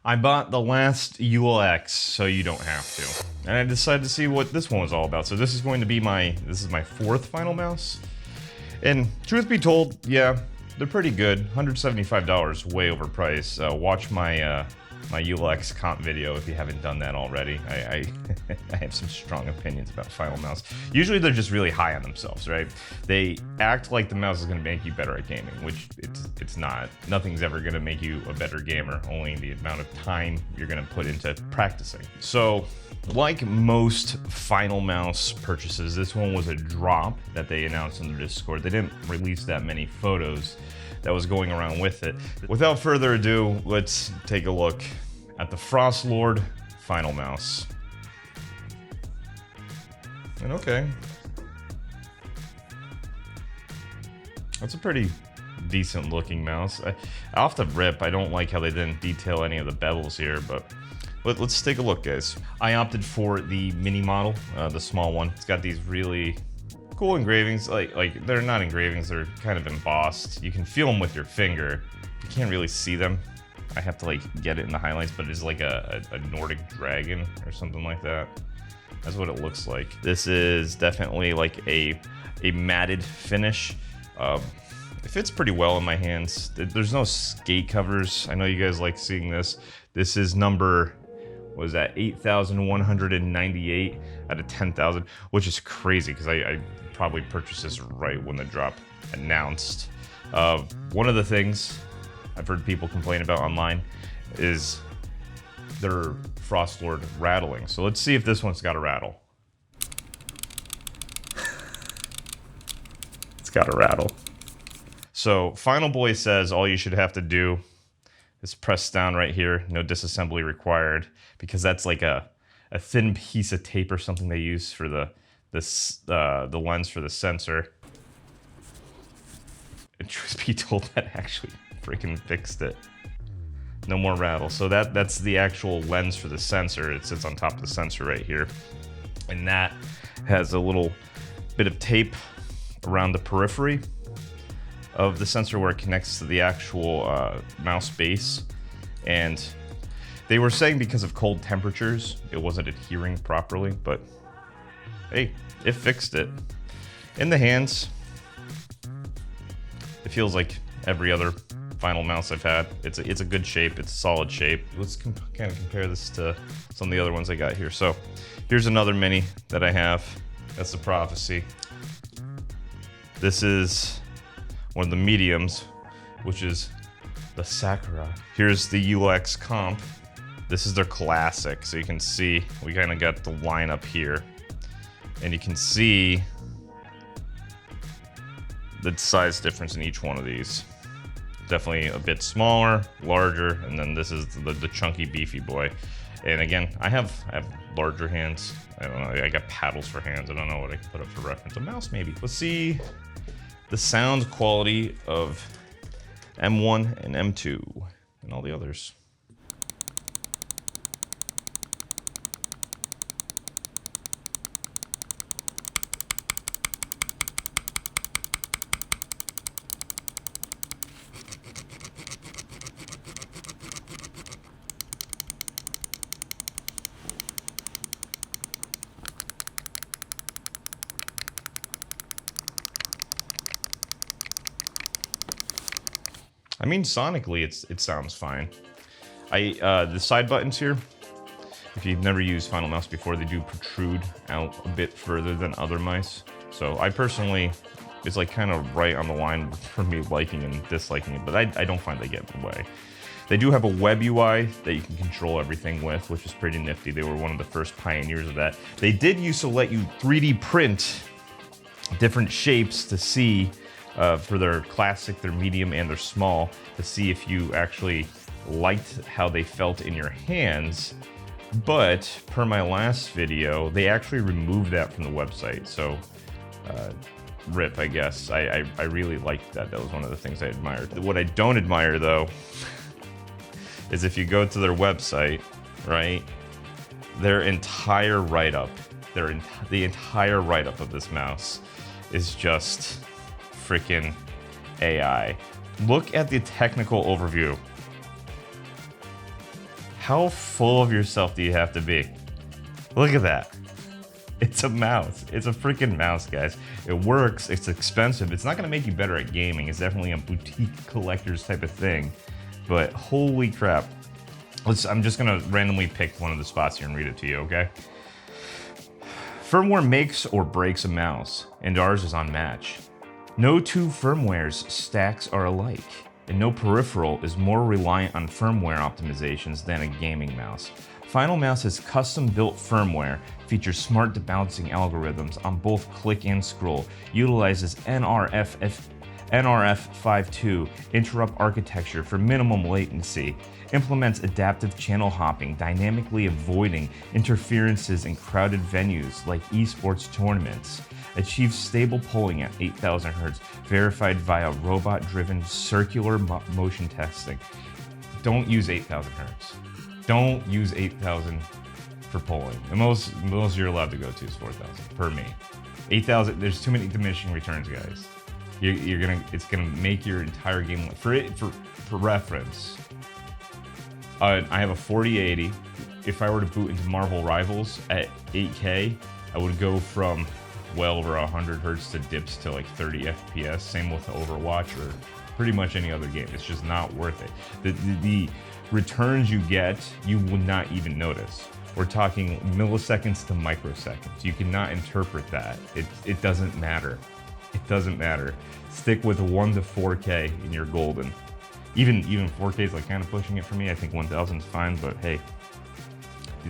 I bought the last ULX, so you don't have to. And I decided to see what this one was all about. So this is going to be my fourth Finalmouse. And truth be told, yeah, they're pretty good. $175, way overpriced. Watch my my ULX comp video if you haven't done that already. I have some strong opinions about Finalmouse. Usually they're just really high on themselves, right? They act like the mouse is gonna make you better at gaming, which it's not. Nothing's ever gonna make you a better gamer, only the amount of time you're gonna put into practicing. So, like most Finalmouse purchases, this one was a drop that they announced in their Discord. They didn't release that many photos that was going around with it. Without further ado, let's take a look at the Frostlord Finalmouse. And okay, that's a pretty decent looking mouse. Off the rip, I don't like how they didn't detail any of the bevels here, but let's take a look, guys. I opted for the mini model, the small one. It's got these really cool engravings. Like they're not engravings, they're kind of embossed. You can feel them with your finger. You can't really see them. I have to like get it in the highlights, but it's like a Nordic dragon or something like that. That's what it looks like. This is definitely like a matted finish. It fits pretty well in my hands. There's no skate covers. I know you guys like seeing this. This is number, what was that, 8,198 out of 10,000, which is crazy because I probably purchased this right when the drop announced. One of the things I've heard people complain about online is their Frostlord rattling. So let's see if this one's got a rattle. It's got a rattle. So Final Boy says all you should have to do is press down right here, no disassembly required, because that's like a thin piece of tape or something they use for the lens for the sensor. And truth be told, that actually freaking fixed it. No more rattle. So that's the actual lens for the sensor. It sits on top of the sensor right here. And that has a little bit of tape around the periphery of the sensor where it connects to the actual mouse base. And they were saying because of cold temperatures, it wasn't adhering properly, but hey, it fixed it. In the hands, it feels like every other Finalmouse I've had. It's a good shape, it's a solid shape. Let's kind of compare this to some of the other ones I got here. So here's another mini that I have. That's the Prophecy. This is one of the mediums, which is the Sakura. Here's the ULX comp. This is their classic. So you can see, we kind of got the line up here. And you can see the size difference in each one of these. Definitely a bit smaller, larger, and then this is the chunky, beefy boy. And again, I have larger hands. I don't know, I got paddles for hands. I don't know what I can put up for reference. A mouse, maybe. Let's see the sound quality of M1 and M2 and all the others. I mean, sonically, it sounds fine. The side buttons here, if you've never used Finalmouse before, they do protrude out a bit further than other mice. So I personally, it's like kind of right on the line for me liking and disliking it, but I don't find they get in the way. They do have a web UI that you can control everything with, which is pretty nifty. They were one of the first pioneers of that. They did used to let you 3D print different shapes to see for their classic, their medium, and their small, to see if you actually liked how they felt in your hands. But per my last video, they actually removed that from the website. So rip, I guess. I really liked that. That was one of the things I admired. What I don't admire though is if you go to their website, right? Their entire write-up, the entire write-up of this mouse is just freaking AI. Look at the technical overview. How full of yourself do you have to be? Look at that. It's a mouse. It's a freaking mouse, guys. It works. It's expensive. It's not going to make you better at gaming. It's definitely a boutique collector's type of thing. But holy crap. I'm just going to randomly pick one of the spots here and read it to you, okay? Firmware makes or breaks a mouse, and ours is unmatched. No two firmware's stacks are alike, and no peripheral is more reliant on firmware optimizations than a gaming mouse. Finalmouse has custom-built firmware, features smart debouncing algorithms on both click and scroll, utilizes NRF52 interrupt architecture for minimum latency, implements adaptive channel hopping, dynamically avoiding interferences in crowded venues like esports tournaments, achieves stable polling at 8,000 Hz, verified via robot-driven circular motion testing. Don't use 8,000 Hz. Don't use 8,000 for polling. The most you're allowed to go to is 4,000 per me. 8,000, there's too many diminishing returns, guys. It's gonna make your entire game. For reference, I have a 4080. If I were to boot into Marvel Rivals at 8K, I would go from well over 100 Hz to dips to like 30 FPS. Same with Overwatch or pretty much any other game. It's just not worth it. The returns you get, you would not even notice. We're talking milliseconds to microseconds. You cannot interpret that. It doesn't matter. It doesn't matter. Stick with 1 to 4K and you're golden. Even 4K is like kind of pushing it for me. I think 1,000 is fine, but hey,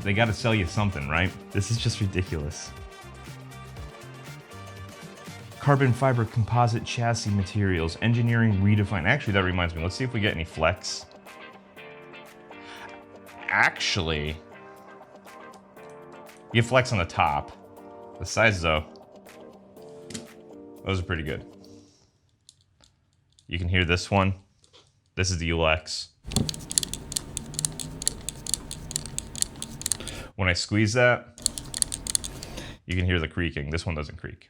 they got to sell you something, right? This is just ridiculous. Carbon fiber composite chassis materials, engineering redefined. Actually, that reminds me. Let's see if we get any flex. Actually, you get flex on the top. The sides, though, those are pretty good. You can hear this one. This is the ULX. When I squeeze that, you can hear the creaking. This one doesn't creak.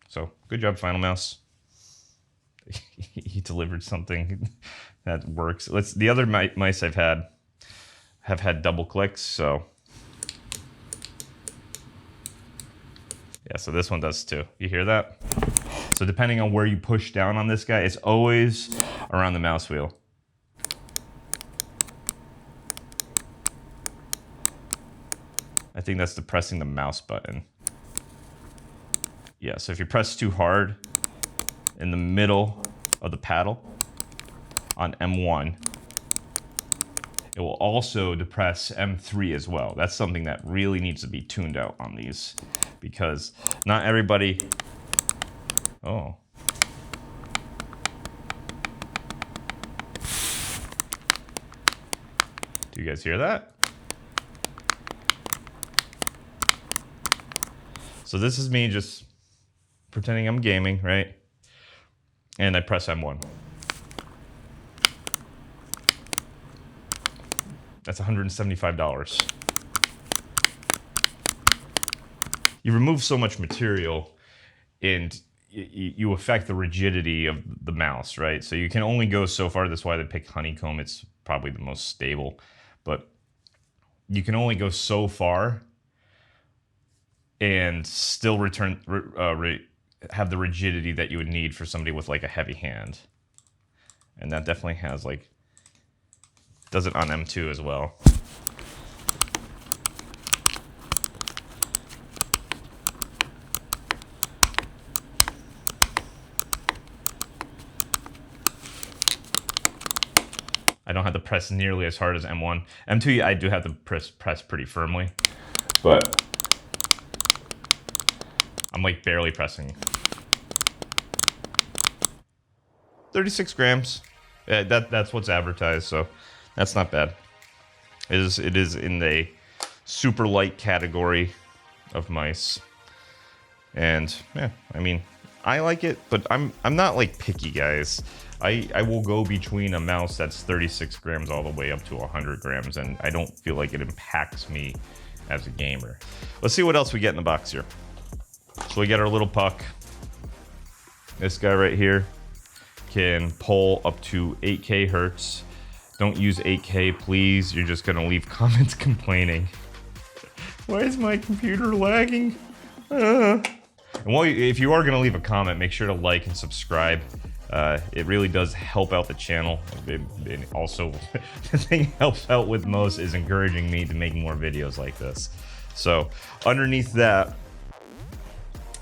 So, good job, Finalmouse. He delivered something that works. The other mice I've had have had double clicks, so yeah, so this one does too. You hear that? So depending on where you push down on this guy, it's always around the mouse wheel. I think that's depressing the mouse button. Yeah, so if you press too hard in the middle of the paddle on M1, it will also depress M3 as well. That's something that really needs to be tuned out on these, because not everybody... Oh. Do you guys hear that? So this is me just pretending I'm gaming, right? And I press M1. That's $175. You remove so much material and you affect the rigidity of the mouse, right? So you can only go so far. That's why they picked honeycomb. It's probably the most stable, but you can only go so far and still have the rigidity that you would need for somebody with like a heavy hand. And that definitely has like, does it on M2 as well. I don't have to press nearly as hard as M1. M2, I do have to press pretty firmly, but I'm like barely pressing. 36 grams. That's what's advertised, so that's not bad. It is in the super light category of mice, and yeah, I mean, I like it, but I'm not like picky, guys. I will go between a mouse that's 36 grams all the way up to 100 grams, and I don't feel like it impacts me as a gamer. Let's see what else we get in the box here. So we get our little puck. This guy right here can pull up to 8K hertz. Don't use 8K, please. You're just gonna leave comments complaining. Why is my computer lagging? And well, if you are gonna leave a comment, make sure to like and subscribe. It really does help out the channel. And also, the thing it helps out with most is encouraging me to make more videos like this. So underneath that,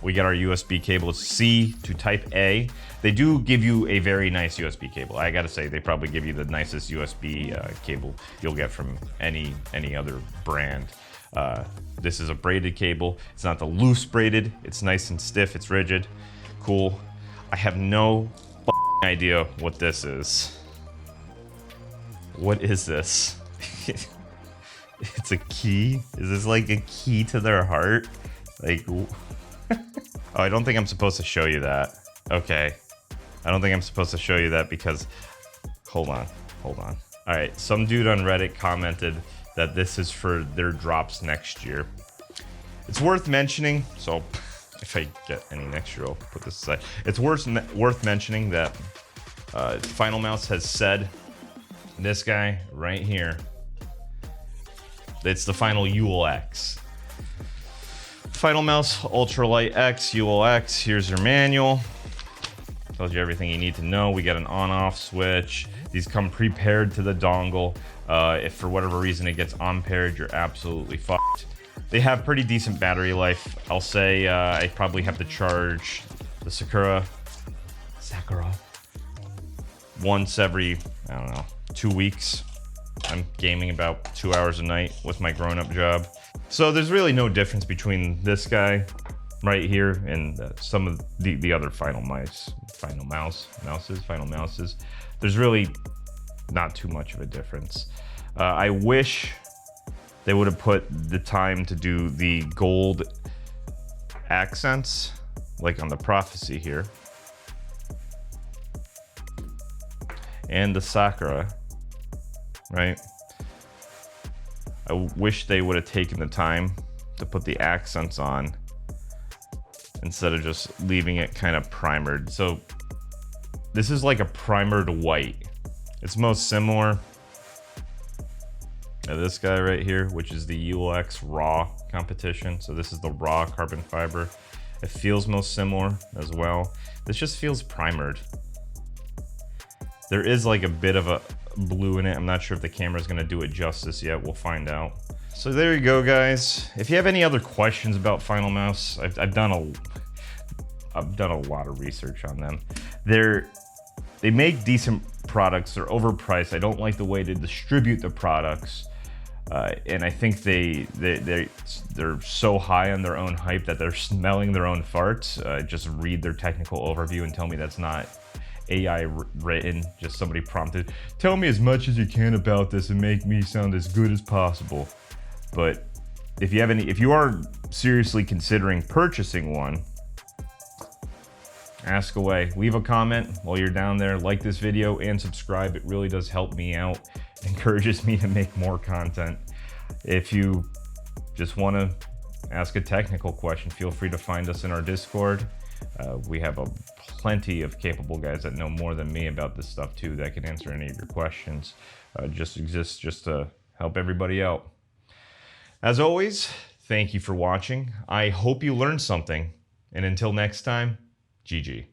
we got our USB cable C to Type A. They do give you a very nice USB cable. I gotta say, they probably give you the nicest USB cable you'll get from any other brand. This is a braided cable. It's not the loose braided. It's nice and stiff. It's rigid. Cool. I have no idea what this is. What is this? It's a key? Is this like a key to their heart? Like... Oh, I don't think I'm supposed to show you that. Okay. I don't think I'm supposed to show you that because... Hold on. Alright, some dude on Reddit commented that this is for their drops next year. It's worth mentioning, so if I get any next year, I'll put this aside. It's worth mentioning that Finalmouse has said, this guy right here, it's the Final ULX. Finalmouse Ultralight X ULX. Here's your manual. Tells you everything you need to know. We got an on-off switch. These come prepared to the dongle. If for whatever reason it gets on-paired, you're absolutely fucked. They have pretty decent battery life. I'll say I probably have to charge the Sakura once every, I don't know, 2 weeks. I'm gaming about 2 hours a night with my grown-up job. So there's really no difference between this guy right here and some of the other Finalmouses. There's really not too much of a difference. I wish they would have put the time to do the gold accents, like on the Prophecy here. And the Sakura, right? I wish they would have taken the time to put the accents on instead of just leaving it kind of primered. So this is like a primered white. It's most similar to this guy right here, which is the ULX Raw competition. So this is the raw carbon fiber. It feels most similar as well. This just feels primered. There is like a bit of a blue in it. I'm not sure if the camera's gonna do it justice yet. We'll find out. So there you go, guys. If you have any other questions about Finalmouse, I've done a lot of research on them. They make decent products. They're overpriced. I don't like the way they distribute the products, and I think they're so high on their own hype that they're smelling their own farts. Just read their technical overview and tell me that's not AI written, just somebody prompted. Tell me as much as you can about this and make me sound as good as possible. But if you are seriously considering purchasing one, ask away. Leave a comment while you're down there. Like this video and subscribe. It really does help me out. It encourages me to make more content. If you just want to ask a technical question, feel free to find us in our Discord. We have plenty of capable guys that know more than me about this stuff too, that can answer any of your questions. Just exists just to help everybody out. As always, thank you for watching. I hope you learned something. And until next time, GG.